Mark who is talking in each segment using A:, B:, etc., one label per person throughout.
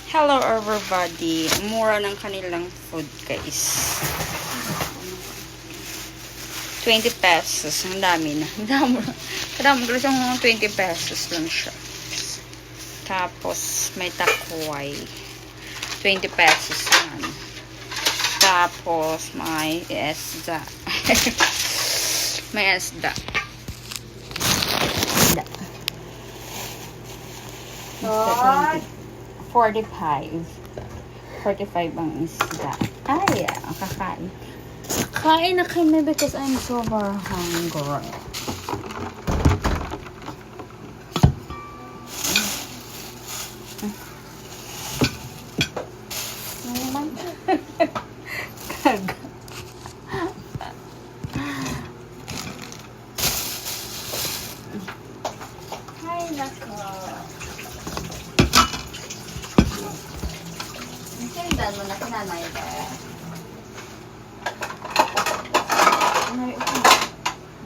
A: Hello everybody. Mura ng kanilang food guys. 20 pesos. Ang dami na. Kadami ko lang 20 pesos lang siya. Tapos may takway. 20 pesos yan. Tapos may esda. May esda. What? 45. 45 ang isda. Ay, kakain. Kain na kami because I'm super hungry. Ano naman? Kaga. Ay, nako. Sindan mo na sinanay ba?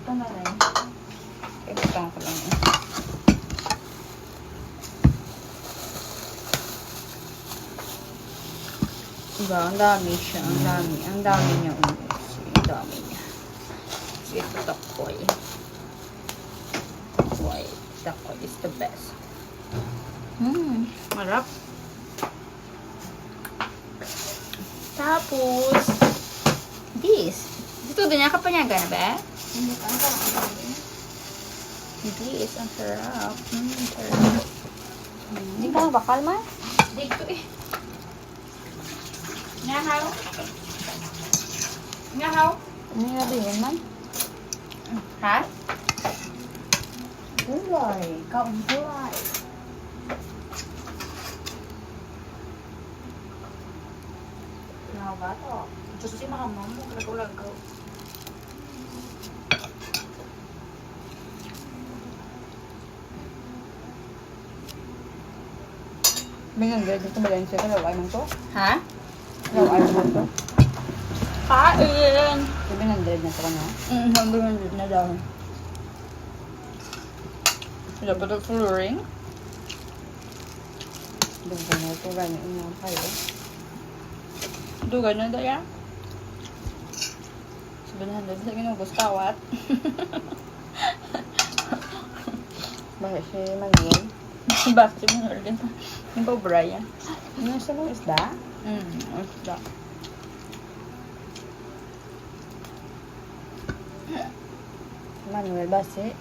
A: Ito na rin. Ibutang ko lang. Diba? Ang dami siya. Ang dami. Ang dami niya ulit. Ang dami niya. Ito takoy. Takoy. Takoy is the best. Marap. Tapos, this. Dito, ganyan ka pa niya, gana ba? This, ang sarap. Sarap. Hindi ka bakal man? Dito eh. Ngahaw? Ngahaw? Ano yung nabihin man? Ha? Gulay. Kaong gulay. Ba to? Diyos si makamam mo, kalagulag ko. Bingang gaya dito ba yan siya? Kalaway mo to? Ha? Kalaway mo to? Kain! Bingang gaya na ito ka na? Bingang gaya na daw. Sila pa ito flooring? Dugan na ito, ganyan yung kayo. Dugan na daya. 700 sa ginugos kawat. Bakit si Manuel? Bakit si Manuel din? Yung pa Brian. Ano sa mga isda? Isda. Manuel basi.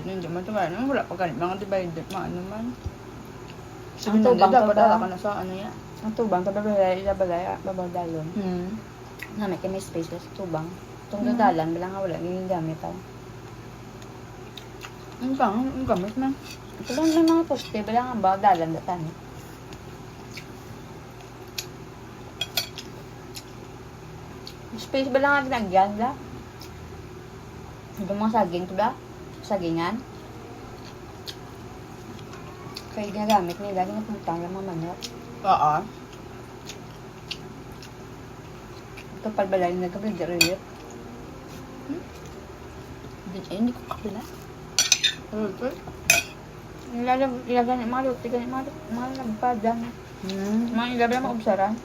A: Hindi man ito ba? Wala pa ganit. Mga divided. Ano man. Ang tubang dapat ka na sa ano yan. Ang tubang babadalon. Na may kami space sa tubang. Itong dadalan, bilang nga wala yung gamit ako. Ang gamit man. Ito lang may mga poste, bilang nga ba dalan datan. Space bilang nga ginagyan da. Ito mga saging to da. Sagingan. Kaya ginagamit nila, ginapuntang lang mga manok. Oo. Ito palbalay na nagkabigyan. Hindi ko kapila. Ito. Ilagay mga luti, mga nagpadan. Mga ilagay mga obsaran.